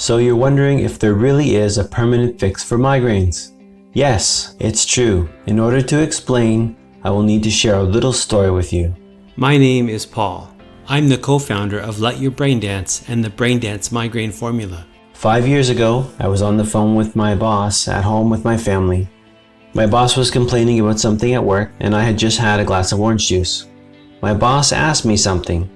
So you're wondering if there really is a permanent fix for migraines? Yes, it's true. In order to explain, I will need to share a little story with you. My name is Paul. I'm the co-founder of Let Your Brain Dance and the Brain Dance Migraine Formula. 5 years ago, I was on the phone with my boss at home with my family. My boss was complaining about something at work, and I had just had a glass of orange juice. My boss asked me something,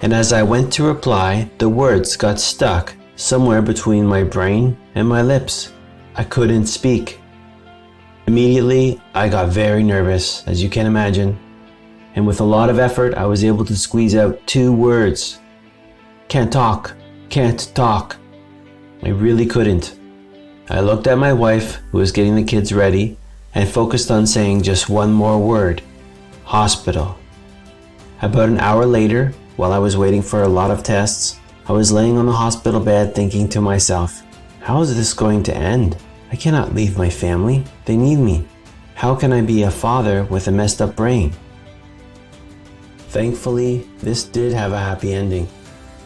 and as I went to reply, the words got stuck somewhere between my brain and my lips. I couldn't speak. Immediately, I got very nervous, as you can imagine, and with a lot of effort, I was able to squeeze out 2 words. Can't talk, can't talk. I really couldn't. I looked at my wife, who was getting the kids ready, and focused on saying just one more word: hospital. About an hour later, while I was waiting for a lot of tests, I was laying on the hospital bed thinking to myself, how is this going to end? I cannot leave my family. They need me. How can I be a father with a messed up brain? Thankfully, this did have a happy ending,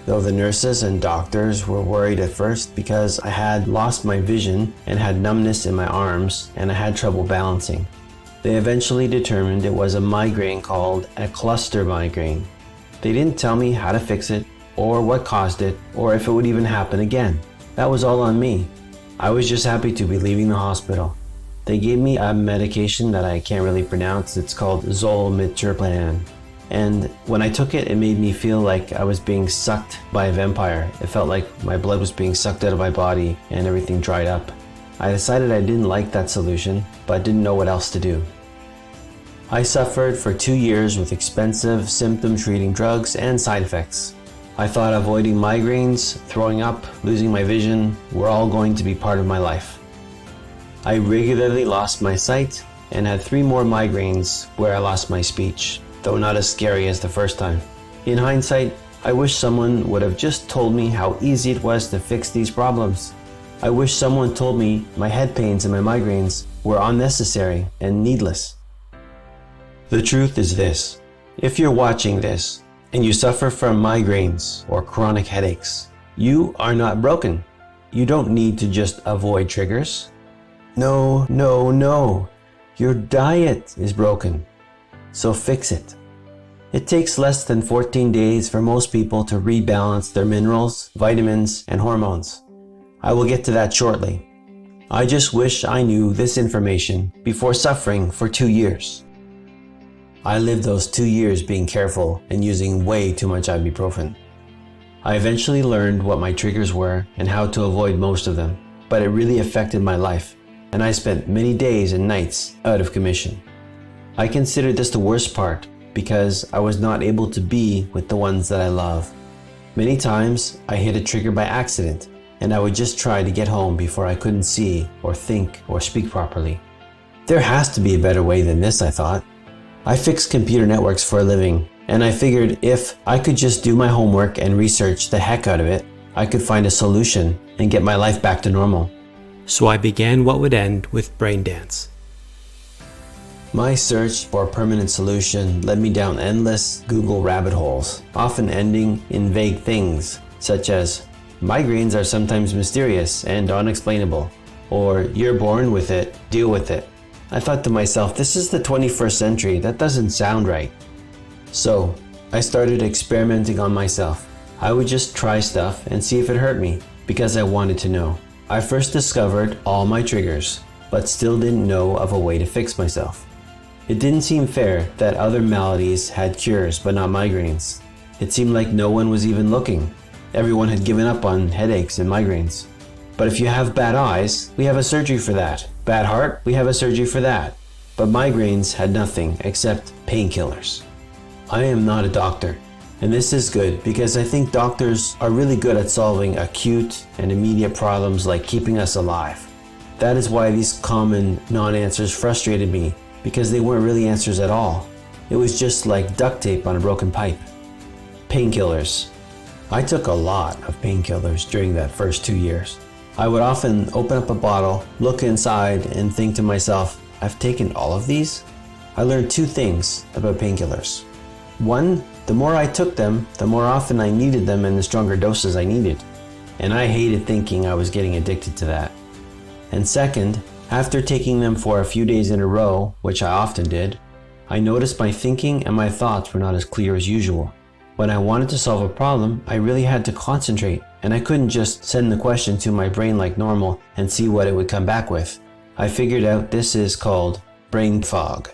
though the nurses and doctors were worried at first because I had lost my vision and had numbness in my arms and I had trouble balancing. They eventually determined it was a migraine called a cluster migraine. They didn't tell me how to fix it, or what caused it, or if it would even happen again. That was all on me. I was just happy to be leaving the hospital. They gave me a medication that I can't really pronounce. It's called Zolmitriptan. And when I took it, it made me feel like I was being sucked by a vampire. It felt like my blood was being sucked out of my body and everything dried up. I decided I didn't like that solution, but didn't know what else to do. I suffered for 2 years with expensive symptom-treating drugs and side effects. I thought avoiding migraines, throwing up, losing my vision were all going to be part of my life. I regularly lost my sight and had 3 more migraines where I lost my speech, though not as scary as the first time. In hindsight, I wish someone would have just told me how easy it was to fix these problems. I wish someone told me my head pains and my migraines were unnecessary and needless. The truth is this: if you're watching this and you suffer from migraines or chronic headaches, you are not broken. You don't need to just avoid triggers. No. Your diet is broken. So fix it. It takes less than 14 days for most people to rebalance their minerals, vitamins, and hormones. I will get to that shortly. I just wish I knew this information before suffering for 2 years. I lived those 2 years being careful and using way too much ibuprofen. I eventually learned what my triggers were and how to avoid most of them, but it really affected my life, and I spent many days and nights out of commission. I considered this the worst part because I was not able to be with the ones that I love. Many times I hit a trigger by accident, and I would just try to get home before I couldn't see or think or speak properly. There has to be a better way than this, I thought. I fix computer networks for a living, and I figured if I could just do my homework and research the heck out of it, I could find a solution and get my life back to normal. So I began what would end with Brain Dance. My search for a permanent solution led me down endless Google rabbit holes, often ending in vague things such as, migraines are sometimes mysterious and unexplainable, or you're born with it, deal with it. I thought to myself, this is the 21st century, that doesn't sound right. So I started experimenting on myself. I would just try stuff and see if it hurt me, because I wanted to know. I first discovered all my triggers, but still didn't know of a way to fix myself. It didn't seem fair that other maladies had cures but not migraines. It seemed like no one was even looking. Everyone had given up on headaches and migraines. But if you have bad eyes, we have a surgery for that. Bad heart, we have a surgery for that. But migraines had nothing except painkillers. I am not a doctor, and this is good because I think doctors are really good at solving acute and immediate problems like keeping us alive. That is why these common non-answers frustrated me, because they weren't really answers at all. It was just like duct tape on a broken pipe. Painkillers. I took a lot of painkillers during that first 2 years. I would often open up a bottle, look inside, and think to myself, I've taken all of these? I learned 2 things about painkillers. 1, the more I took them, the more often I needed them and the stronger doses I needed. and I hated thinking I was getting addicted to that. And second, after taking them for a few days in a row, which I often did, I noticed my thinking and my thoughts were not as clear as usual. When I wanted to solve a problem, I really had to concentrate, and I couldn't just send the question to my brain like normal and see what it would come back with. I figured out this is called brain fog.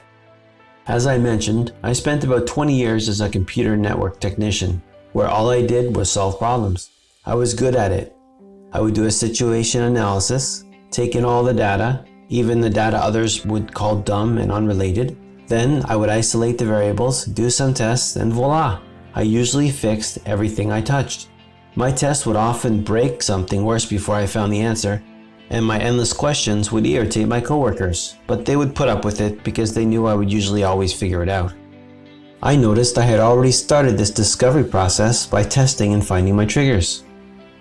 As I mentioned, I spent about 20 years as a computer network technician, where all I did was solve problems. I was good at it. I would do a situation analysis, take in all the data, even the data others would call dumb and unrelated. Then I would isolate the variables, do some tests, and voila! I usually fixed everything I touched. My tests would often break something worse before I found the answer, and my endless questions would irritate my coworkers, but they would put up with it because they knew I would usually always figure it out. I noticed I had already started this discovery process by testing and finding my triggers.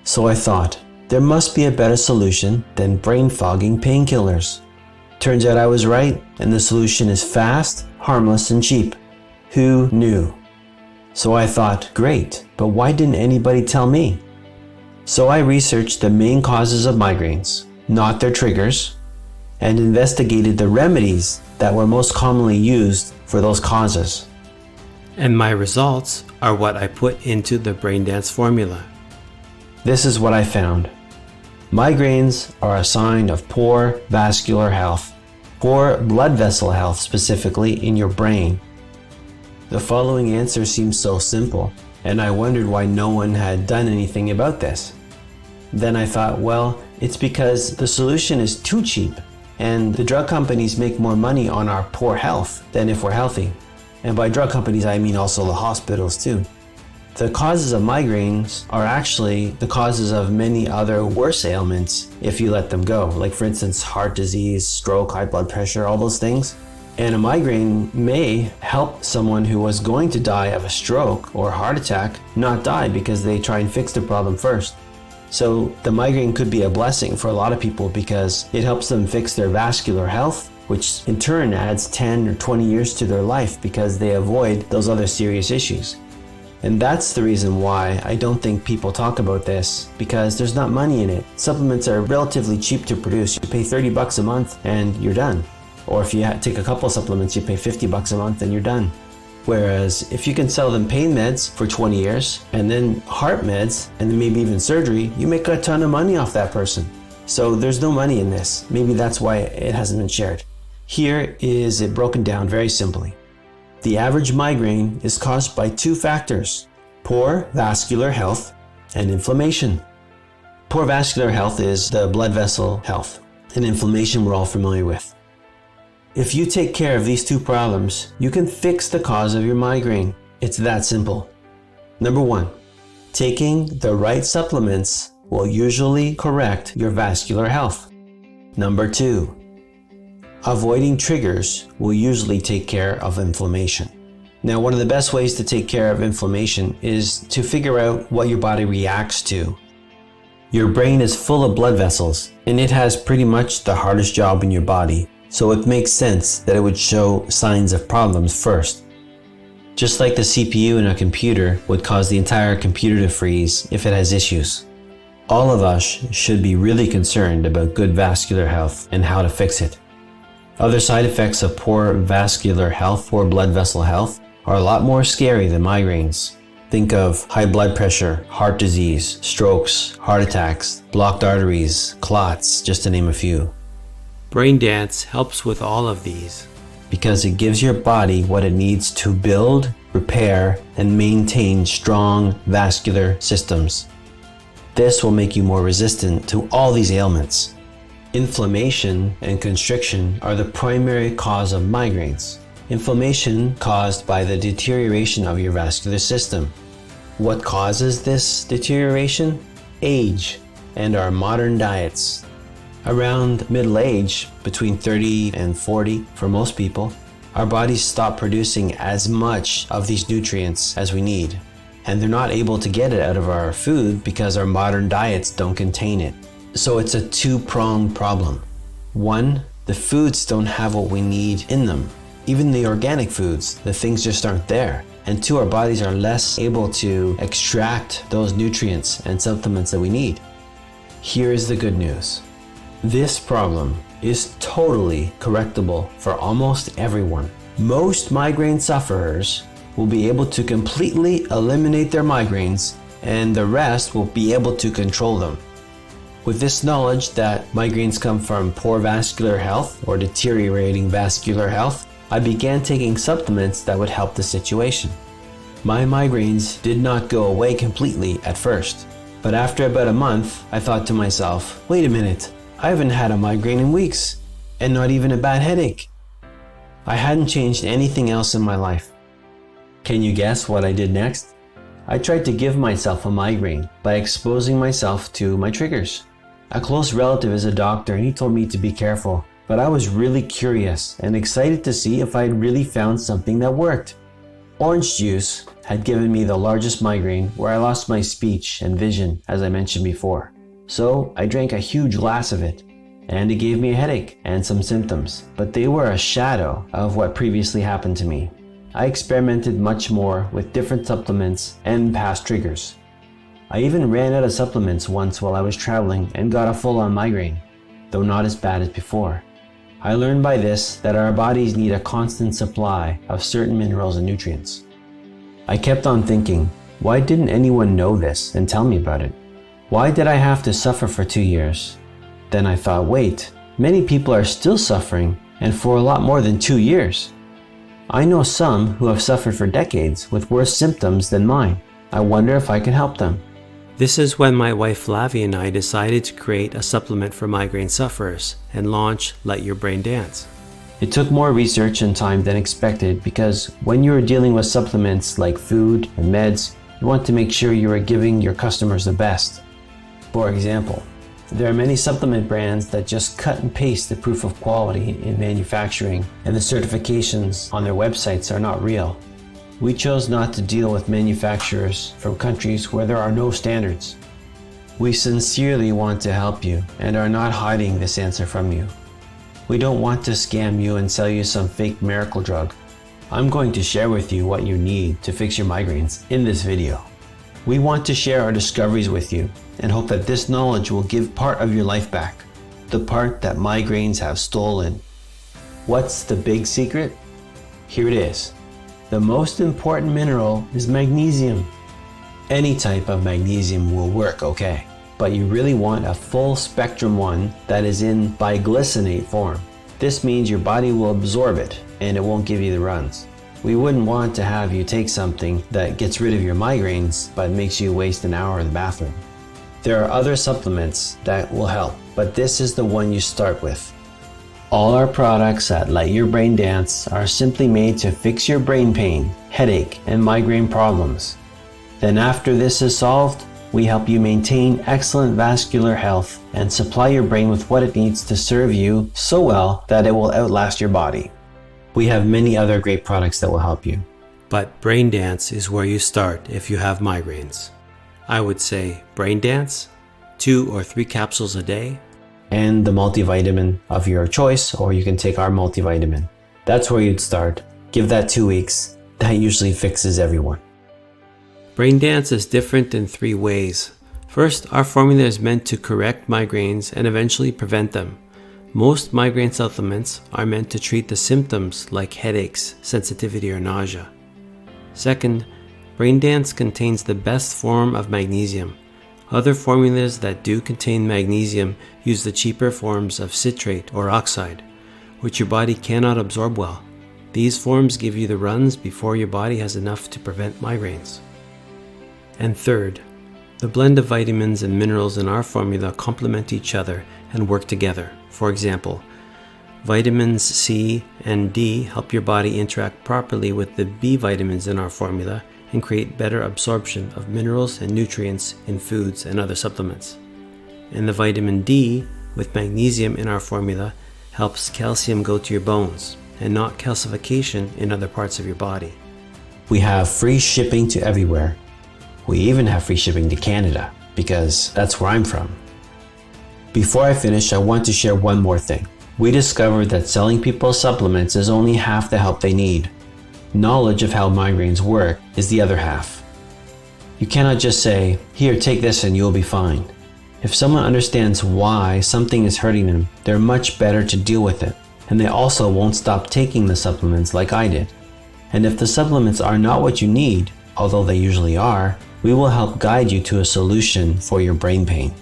So I thought, there must be a better solution than brain fogging painkillers. Turns out I was right, and the solution is fast, harmless, and cheap. Who knew? So I thought, great, but why didn't anybody tell me? So I researched the main causes of migraines, not their triggers, and investigated the remedies that were most commonly used for those causes. And my results are what I put into the BrainDance formula. This is what I found. Migraines are a sign of poor vascular health, poor blood vessel health specifically in your brain. The following answer seems so simple, and I wondered why no one had done anything about this. Then I thought, well, it's because the solution is too cheap, and the drug companies make more money on our poor health than if we're healthy. And by drug companies, I mean also the hospitals too. The causes of migraines are actually the causes of many other worse ailments if you let them go. Like for instance, heart disease, stroke, high blood pressure, all those things. And a migraine may help someone who was going to die of a stroke or heart attack not die because they try and fix the problem first. So the migraine could be a blessing for a lot of people because it helps them fix their vascular health, which in turn adds 10 or 20 years to their life because they avoid those other serious issues. And that's the reason why I don't think people talk about this, because there's not money in it. Supplements are relatively cheap to produce. You pay $30 a month and you're done. Or if you take a couple supplements, you pay $50 a month and you're done. Whereas if you can sell them pain meds for 20 years and then heart meds and then maybe even surgery, you make a ton of money off that person. So there's no money in this. Maybe that's why it hasn't been shared. Here is it broken down very simply. The average migraine is caused by two factors: poor vascular health and inflammation. Poor vascular health is the blood vessel health, and inflammation we're all familiar with. If you take care of these two problems, you can fix the cause of your migraine. It's that simple. Number one, taking the right supplements will usually correct your vascular health. Number two, avoiding triggers will usually take care of inflammation. Now, one of the best ways to take care of inflammation is to figure out what your body reacts to. Your brain is full of blood vessels, and it has pretty much the hardest job in your body, so it makes sense that it would show signs of problems first. Just like the CPU in a computer would cause the entire computer to freeze if it has issues. All of us should be really concerned about good vascular health and how to fix it. Other side effects of poor vascular health, poor blood vessel health, are a lot more scary than migraines. Think of high blood pressure, heart disease, strokes, heart attacks, blocked arteries, clots, just to name a few. BrainDance helps with all of these because it gives your body what it needs to build, repair, and maintain strong vascular systems. This will make you more resistant to all these ailments. Inflammation and constriction are the primary cause of migraines. Inflammation caused by the deterioration of your vascular system. What causes this deterioration? Age and our modern diets. Around middle age, between 30 and 40 for most people, our bodies stop producing as much of these nutrients as we need. And they're not able to get it out of our food because our modern diets don't contain it. So it's a two-pronged problem. One, the foods don't have what we need in them. Even the organic foods, the things just aren't there. And two, our bodies are less able to extract those nutrients and supplements that we need. Here is the good news. This problem is totally correctable for almost everyone. Most migraine sufferers will be able to completely eliminate their migraines, and the rest will be able to control them. With this knowledge that migraines come from poor vascular health or deteriorating vascular health, I began taking supplements that would help the situation. My migraines did not go away completely at first, but after about a month, I thought to myself, wait a minute, I haven't had a migraine in weeks, and not even a bad headache. I hadn't changed anything else in my life. Can you guess what I did next? I tried to give myself a migraine by exposing myself to my triggers. A close relative is a doctor and he told me to be careful, but I was really curious and excited to see if I had really found something that worked. Orange juice had given me the largest migraine where I lost my speech and vision, as I mentioned before. So I drank a huge glass of it, and it gave me a headache and some symptoms, but they were a shadow of what previously happened to me. I experimented much more with different supplements and past triggers. I even ran out of supplements once while I was traveling and got a full-on migraine, though not as bad as before. I learned by this that our bodies need a constant supply of certain minerals and nutrients. I kept on thinking, why didn't anyone know this and tell me about it? Why did I have to suffer for 2 years? Then I thought, wait, many people are still suffering and for a lot more than 2 years. I know some who have suffered for decades with worse symptoms than mine. I wonder if I can help them. This is when my wife Flavia and I decided to create a supplement for migraine sufferers and launch Let Your Brain Dance. It took more research and time than expected because when you are dealing with supplements like food and meds, you want to make sure you are giving your customers the best. For example, there are many supplement brands that just cut and paste the proof of quality in manufacturing, and the certifications on their websites are not real. We chose not to deal with manufacturers from countries where there are no standards. We sincerely want to help you and are not hiding this answer from you. We don't want to scam you and sell you some fake miracle drug. I'm going to share with you what you need to fix your migraines in this video. We want to share our discoveries with you and hope that this knowledge will give part of your life back, the part that migraines have stolen. What's the big secret? Here it is. The most important mineral is magnesium. Any type of magnesium will work okay, but you really want a full spectrum one that is in biglycinate form. This means your body will absorb it and it won't give you the runs. We wouldn't want to have you take something that gets rid of your migraines but makes you waste an hour in the bathroom. There are other supplements that will help, but this is the one you start with. All our products at Let Your Brain Dance are simply made to fix your brain pain, headache, and migraine problems. Then after this is solved, we help you maintain excellent vascular health and supply your brain with what it needs to serve you so well that it will outlast your body. We have many other great products that will help you. But Brain Dance is where you start if you have migraines. I would say Brain Dance, 2 or 3 capsules a day, and the multivitamin of your choice, or you can take our multivitamin. That's where you'd start. Give that 2 weeks. That usually fixes everyone. Brain Dance is different in 3 ways. First, our formula is meant to correct migraines and eventually prevent them. Most migraine supplements are meant to treat the symptoms like headaches, sensitivity, or nausea. Second, Brain Dance contains the best form of magnesium. Other formulas that do contain magnesium use the cheaper forms of citrate or oxide, which your body cannot absorb well. These forms give you the runs before your body has enough to prevent migraines. And third, the blend of vitamins and minerals in our formula complement each other and work together. For example, vitamins C and D help your body interact properly with the B vitamins in our formula and create better absorption of minerals and nutrients in foods and other supplements. And the vitamin D with magnesium in our formula helps calcium go to your bones and not calcification in other parts of your body. We have free shipping to everywhere. We even have free shipping to Canada because that's where I'm from. Before I finish, I want to share one more thing. We discovered that selling people supplements is only half the help they need. Knowledge of how migraines work is the other half. You cannot just say, here, take this and you'll be fine. If someone understands why something is hurting them, they're much better to deal with it. And they also won't stop taking the supplements like I did. And if the supplements are not what you need, although they usually are, we will help guide you to a solution for your brain pain.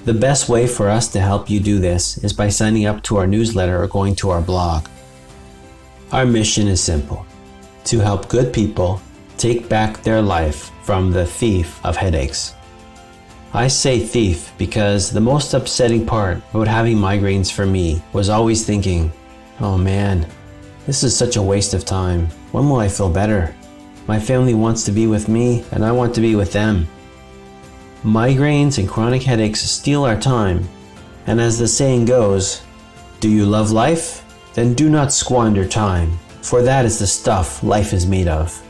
The best way for us to help you do this is by signing up to our newsletter or going to our blog. Our mission is simple: to help good people take back their life from the thief of headaches. I say thief because the most upsetting part about having migraines for me was always thinking, oh man, this is such a waste of time. When will I feel better? My family wants to be with me and I want to be with them. Migraines and chronic headaches steal our time. And as the saying goes, do you love life? Then do not squander time, for that is the stuff life is made of.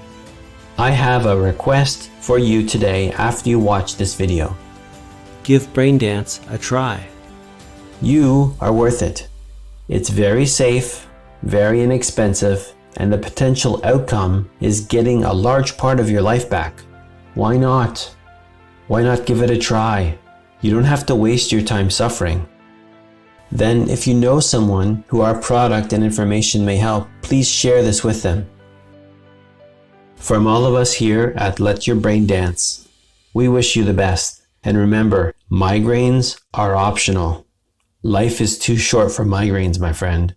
I have a request for you today after you watch this video. Give BrainDance a try. You are worth it. It's very safe, very inexpensive, and the potential outcome is getting a large part of your life back. Why not? Why not give it a try? You don't have to waste your time suffering. Then, if you know someone who our product and information may help, please share this with them. From all of us here at Let Your Brain Dance, we wish you the best. And remember, migraines are optional. Life is too short for migraines, my friend.